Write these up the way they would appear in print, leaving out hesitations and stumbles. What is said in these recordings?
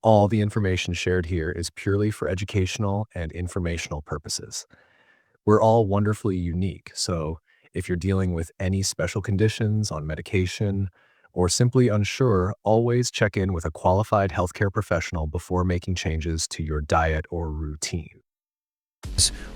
All the information shared here is purely for educational and informational purposes. We're all wonderfully unique, so if you're dealing with any special conditions on medication or simply unsure, always check in with a qualified healthcare professional before making changes to your diet or routine.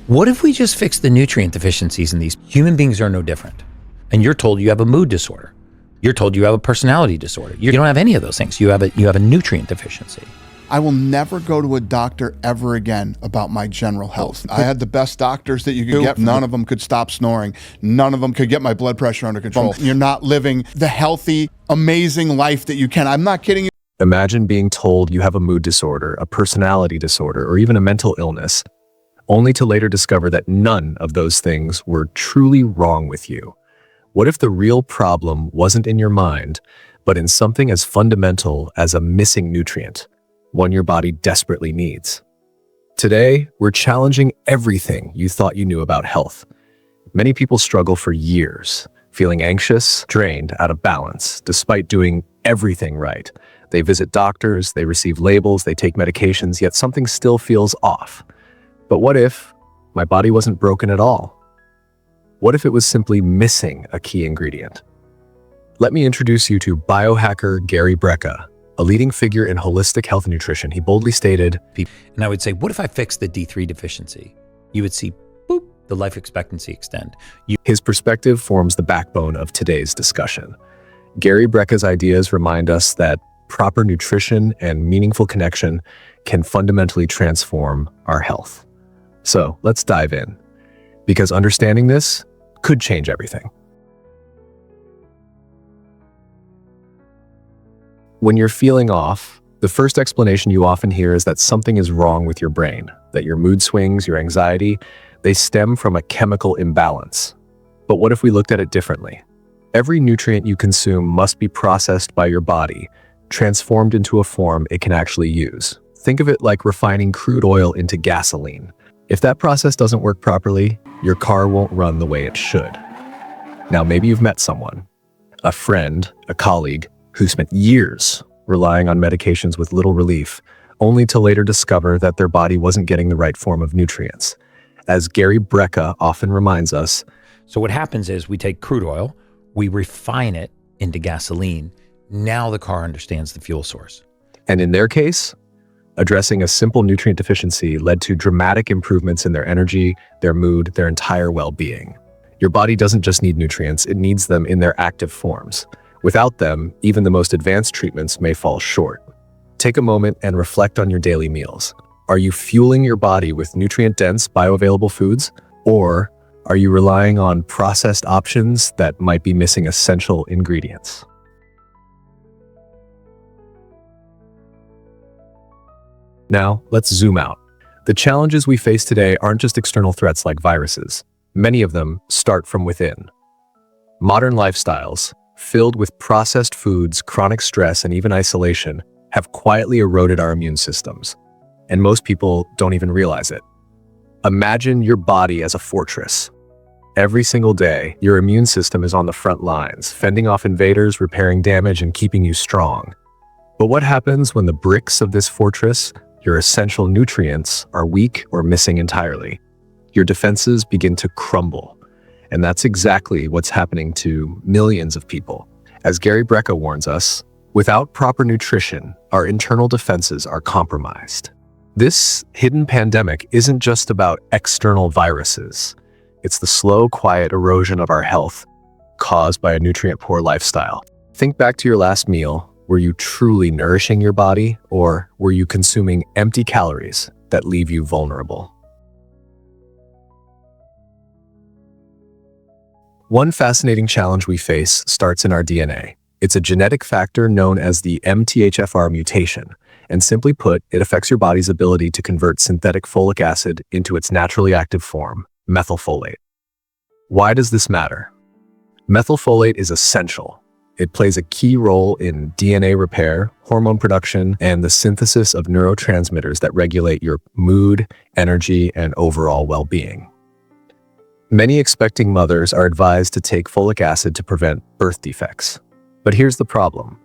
What if we just fix the nutrient deficiencies in these? Human beings are no different. And you're told you have a mood disorder. You're told you have a personality disorder. You don't have any of those things. You have a nutrient deficiency. I will never go to a doctor ever again about my general health. I had the best doctors that you could get. None of them could stop snoring. None of them could get my blood pressure under control. You're not living the healthy, amazing life that you can. I'm not kidding you. Imagine being told you have a mood disorder, a personality disorder, or even a mental illness, only to later discover that none of those things were truly wrong with you. What if the real problem wasn't in your mind, but in something as fundamental as a missing nutrient, one your body desperately needs? Today, we're challenging everything you thought you knew about health. Many people struggle for years, feeling anxious, drained, out of balance, despite doing everything right. They visit doctors, they receive labels, they take medications, yet something still feels off. But what if my body wasn't broken at all? What if it was simply missing a key ingredient? Let me introduce you to biohacker Gary Brecka, a leading figure in holistic health and nutrition. He boldly stated, and I would say, what if I fix the D3 deficiency? You would see, boop, the life expectancy extend. His perspective forms the backbone of today's discussion. Gary Brecka's ideas remind us that proper nutrition and meaningful connection can fundamentally transform our health. So let's dive in, because understanding this could change everything. When you're feeling off, the first explanation you often hear is that something is wrong with your brain, that your mood swings, your anxiety, they stem from a chemical imbalance. But what if we looked at it differently? Every nutrient you consume must be processed by your body, transformed into a form it can actually use. Think of it like refining crude oil into gasoline. If that process doesn't work properly, your car won't run the way it should. Now, maybe you've met someone, a friend, a colleague, who spent years relying on medications with little relief, only to later discover that their body wasn't getting the right form of nutrients. As Gary Brecka often reminds us, so what happens is we take crude oil, we refine it into gasoline. Now the car understands the fuel source. And in their case, addressing a simple nutrient deficiency led to dramatic improvements in their energy, their mood, their entire well-being. Your body doesn't just need nutrients, it needs them in their active forms. Without them, even the most advanced treatments may fall short. Take a moment and reflect on your daily meals. Are you fueling your body with nutrient-dense, bioavailable foods? Or are you relying on processed options that might be missing essential ingredients? Now, let's zoom out. The challenges we face today aren't just external threats like viruses. Many of them start from within. Modern lifestyles, filled with processed foods, chronic stress, and even isolation, have quietly eroded our immune systems. And most people don't even realize it. Imagine your body as a fortress. Every single day, your immune system is on the front lines, fending off invaders, repairing damage, and keeping you strong. But what happens when the bricks of this fortress, your essential nutrients, are weak or missing entirely? Your defenses begin to crumble. And that's exactly what's happening to millions of people. As Gary Brecka warns us, without proper nutrition, our internal defenses are compromised. This hidden pandemic isn't just about external viruses. It's the slow, quiet erosion of our health caused by a nutrient-poor lifestyle. Think back to your last meal. Were you truly nourishing your body, or were you consuming empty calories that leave you vulnerable? One fascinating challenge we face starts in our DNA. It's a genetic factor known as the MTHFR mutation, and simply put, it affects your body's ability to convert synthetic folic acid into its naturally active form, methylfolate. Why does this matter? Methylfolate is essential. It plays a key role in DNA repair, hormone production, and the synthesis of neurotransmitters that regulate your mood, energy, and overall well-being. Many expecting mothers are advised to take folic acid to prevent birth defects. But here's the problem.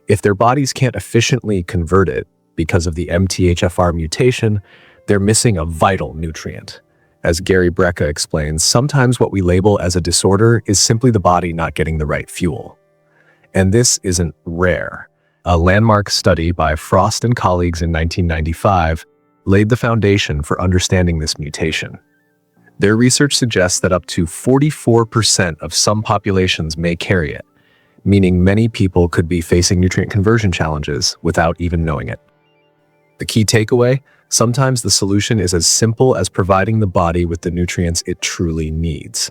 If their bodies can't efficiently convert it because of the MTHFR mutation, they're missing a vital nutrient. As Gary Brecka explains, sometimes what we label as a disorder is simply the body not getting the right fuel. And this isn't rare. A landmark study by Frost and colleagues in 1995 laid the foundation for understanding this mutation. Their research suggests that up to 44% of some populations may carry it, meaning many people could be facing nutrient conversion challenges without even knowing it. The key takeaway: sometimes the solution is as simple as providing the body with the nutrients it truly needs.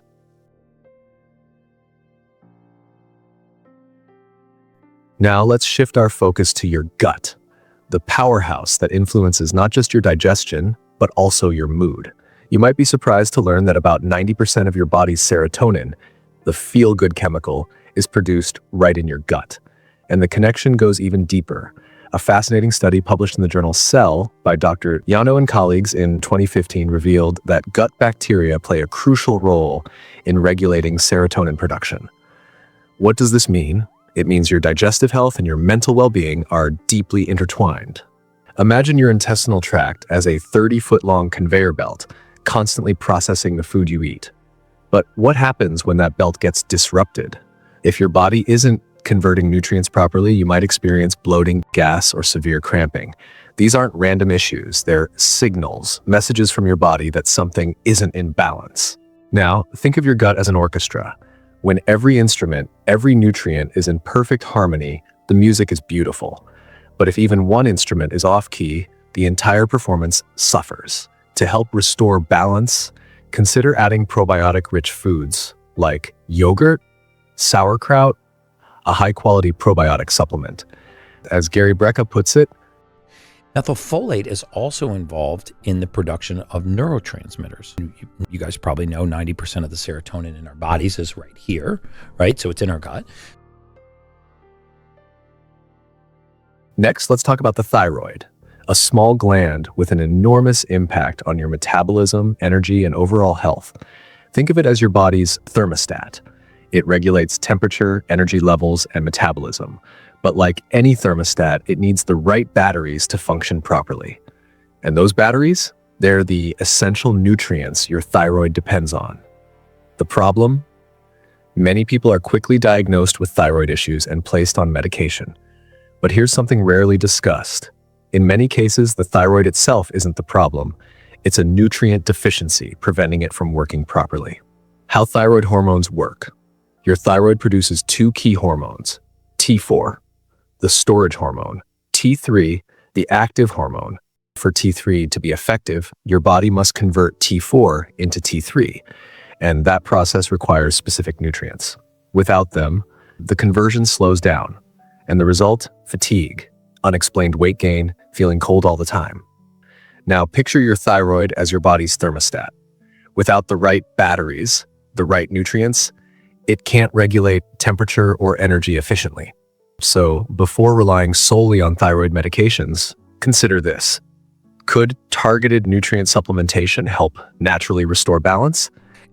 Now let's shift our focus to your gut, the powerhouse that influences not just your digestion, but also your mood. You might be surprised to learn that about 90% of your body's serotonin, the feel-good chemical, is produced right in your gut. And the connection goes even deeper. A fascinating study published in the journal Cell by Dr. Yano and colleagues in 2015 revealed that gut bacteria play a crucial role in regulating serotonin production. What does this mean? It means your digestive health and your mental well-being are deeply intertwined. Imagine your intestinal tract as a 30-foot-long conveyor belt, constantly processing the food you eat. But what happens when that belt gets disrupted? If your body isn't converting nutrients properly, you might experience bloating, gas, or severe cramping. These aren't random issues, they're signals, messages from your body that something isn't in balance. Now, think of your gut as an orchestra. When every instrument, every nutrient is in perfect harmony, the music is beautiful. But if even one instrument is off-key, the entire performance suffers. To help restore balance, consider adding probiotic-rich foods like yogurt, sauerkraut, a high-quality probiotic supplement. As Gary Brecka puts it, methylfolate is also involved in the production of neurotransmitters. You guys probably know 90% of the serotonin in our bodies is right here, right? So it's in our gut. Next, let's talk about the thyroid, a small gland with an enormous impact on your metabolism, energy, and overall health. Think of it as your body's thermostat. It regulates temperature, energy levels, and metabolism. But like any thermostat, it needs the right batteries to function properly. And those batteries, they're the essential nutrients your thyroid depends on. The problem? Many people are quickly diagnosed with thyroid issues and placed on medication. But here's something rarely discussed. In many cases, the thyroid itself isn't the problem. It's a nutrient deficiency preventing it from working properly. How thyroid hormones work. Your thyroid produces two key hormones: T4, the storage hormone, T3, the active hormone. For T3 to be effective, your body must convert T4 into T3, and that process requires specific nutrients. Without them, the conversion slows down, and the result? Fatigue, unexplained weight gain, feeling cold all the time. Now picture your thyroid as your body's thermostat. Without the right batteries, the right nutrients, it can't regulate temperature or energy efficiently. So, before relying solely on thyroid medications, consider this. Could targeted nutrient supplementation help naturally restore balance?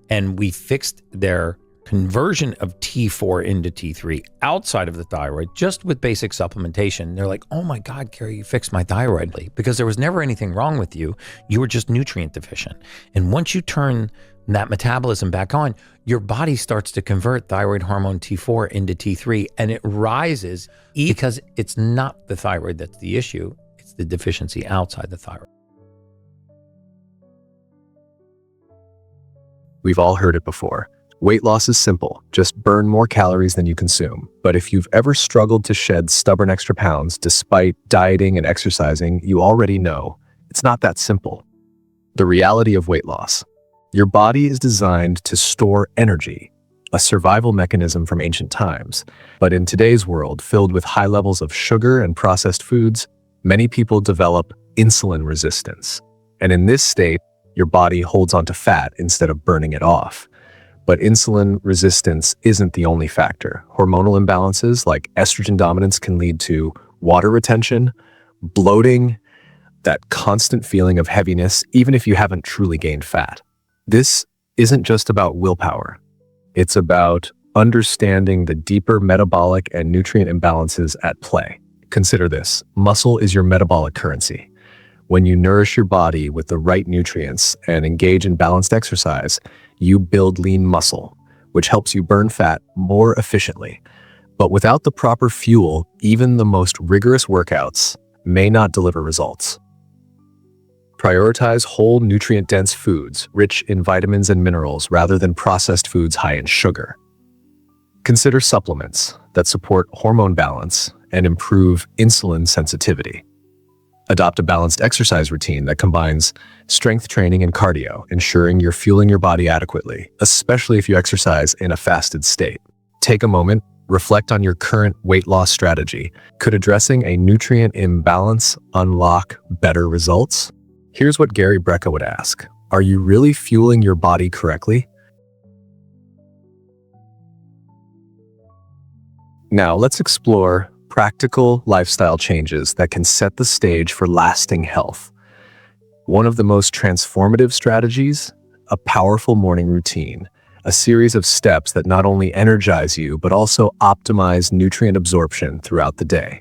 And we fixed their conversion of T4 into T3 outside of the thyroid just with basic supplementation. They're like, oh my God, Gary, you fixed my thyroid. Because there was never anything wrong with you. You were just nutrient deficient. And once you turn that metabolism back on, your body starts to convert thyroid hormone T4 into T3, and it rises because it's not the thyroid that's the issue, it's the deficiency outside the thyroid. We've all heard it before. Weight loss is simple, just burn more calories than you consume. But if you've ever struggled to shed stubborn extra pounds despite dieting and exercising, you already know it's not that simple. The reality of weight loss. Your body is designed to store energy, a survival mechanism from ancient times. But in today's world, filled with high levels of sugar and processed foods, many people develop insulin resistance. And in this state, your body holds onto fat instead of burning it off. But insulin resistance isn't the only factor. Hormonal imbalances like estrogen dominance can lead to water retention, bloating, that constant feeling of heaviness, even if you haven't truly gained fat. This isn't just about willpower. It's about understanding the deeper metabolic and nutrient imbalances at play. Consider this: muscle is your metabolic currency. When you nourish your body with the right nutrients and engage in balanced exercise, you build lean muscle, which helps you burn fat more efficiently. But without the proper fuel, even the most rigorous workouts may not deliver results. Prioritize whole, nutrient-dense foods rich in vitamins and minerals rather than processed foods high in sugar. Consider supplements that support hormone balance and improve insulin sensitivity. Adopt a balanced exercise routine that combines strength training and cardio, ensuring you're fueling your body adequately, especially if you exercise in a fasted state. Take a moment, reflect on your current weight loss strategy. Could addressing a nutrient imbalance unlock better results? Here's what Gary Brecka would ask: are you really fueling your body correctly? Now let's explore practical lifestyle changes that can set the stage for lasting health. One of the most transformative strategies: a powerful morning routine, a series of steps that not only energize you, but also optimize nutrient absorption throughout the day.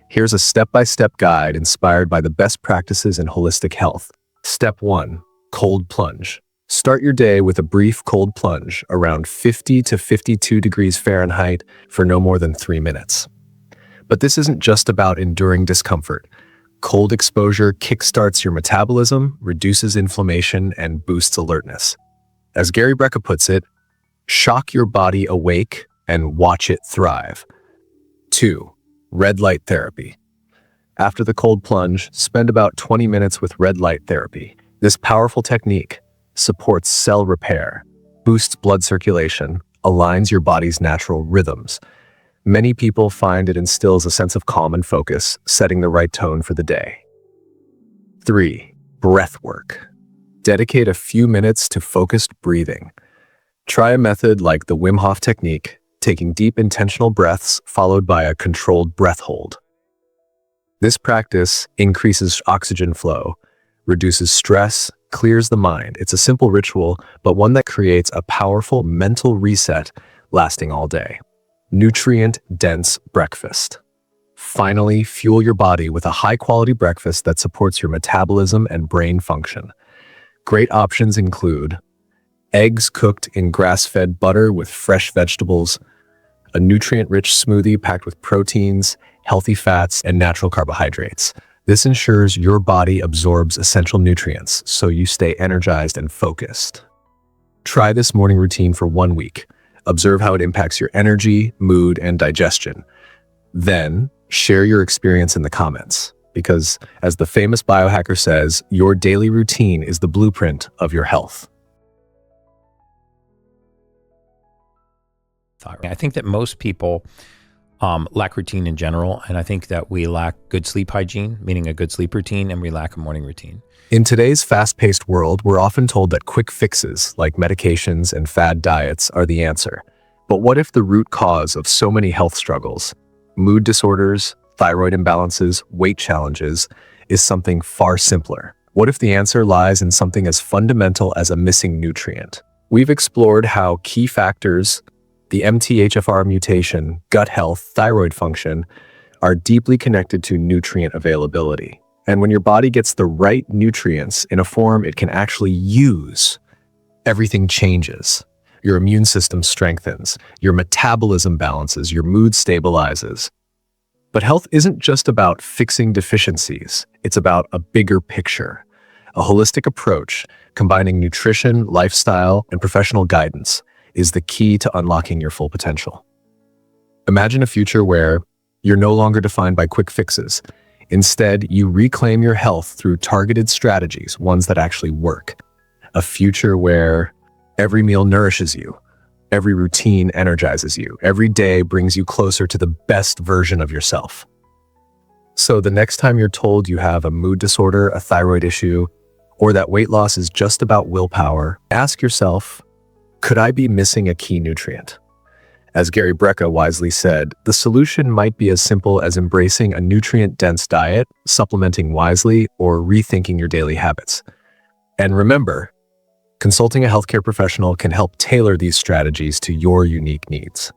Here's a step-by-step guide inspired by the best practices in holistic health. Step 1. Cold plunge. Start your day with a brief cold plunge around 50 to 52 degrees Fahrenheit for no more than 3 minutes. But this isn't just about enduring discomfort. Cold exposure kickstarts your metabolism, reduces inflammation, and boosts alertness. As Gary Brecka puts it, shock your body awake and watch it thrive. 2. Red light therapy. After the cold plunge, spend about 20 minutes with red light therapy. This powerful technique supports cell repair, boosts blood circulation, aligns your body's natural rhythms. Many people find it instills a sense of calm and focus, setting the right tone for the day. 3. Breath work. Dedicate a few minutes to focused breathing. Try a method like the Wim Hof technique, taking deep intentional breaths followed by a controlled breath hold. This practice increases oxygen flow, reduces stress, clears the mind. It's a simple ritual, but one that creates a powerful mental reset lasting all day. Nutrient-dense breakfast. Finally, fuel your body with a high-quality breakfast that supports your metabolism and brain function. Great options include eggs cooked in grass-fed butter with fresh vegetables, a nutrient-rich smoothie packed with proteins, healthy fats, and natural carbohydrates. This ensures your body absorbs essential nutrients so you stay energized and focused. Try this morning routine for 1 week. Observe how it impacts your energy, mood, and digestion. Then, share your experience in the comments, because as the famous biohacker says, your daily routine is the blueprint of your health. I think that most people lack routine in general, and I think that we lack good sleep hygiene, meaning a good sleep routine, and we lack a morning routine. In today's fast-paced world, we're often told that quick fixes like medications and fad diets are the answer. But what if the root cause of so many health struggles, mood disorders, thyroid imbalances, weight challenges, is something far simpler? What if the answer lies in something as fundamental as a missing nutrient? We've explored how key factors, the MTHFR mutation, gut health, thyroid function, are deeply connected to nutrient availability. And when your body gets the right nutrients in a form it can actually use, everything changes. Your immune system strengthens, your metabolism balances, your mood stabilizes. But health isn't just about fixing deficiencies. It's about a bigger picture, a holistic approach combining nutrition, lifestyle, and professional guidance is the key to unlocking your full potential. Imagine a future where you're no longer defined by quick fixes. Instead, you reclaim your health through targeted strategies, ones that actually work. A future where every meal nourishes you, every routine energizes you, every day brings you closer to the best version of yourself. So the next time you're told you have a mood disorder, a thyroid issue, or that weight loss is just about willpower, ask yourself, could I be missing a key nutrient? As Gary Brecka wisely said, the solution might be as simple as embracing a nutrient-dense diet, supplementing wisely, or rethinking your daily habits. And remember, consulting a healthcare professional can help tailor these strategies to your unique needs.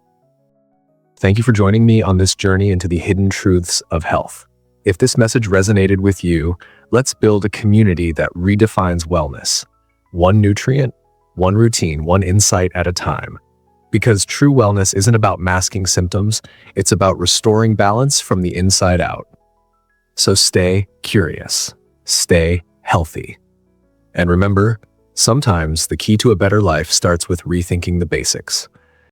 Thank you for joining me on this journey into the hidden truths of health. If this message resonated with you, let's build a community that redefines wellness. One nutrient, one routine, one insight at a time. Because true wellness isn't about masking symptoms, it's about restoring balance from the inside out. So stay curious, stay healthy. And remember, sometimes the key to a better life starts with rethinking the basics.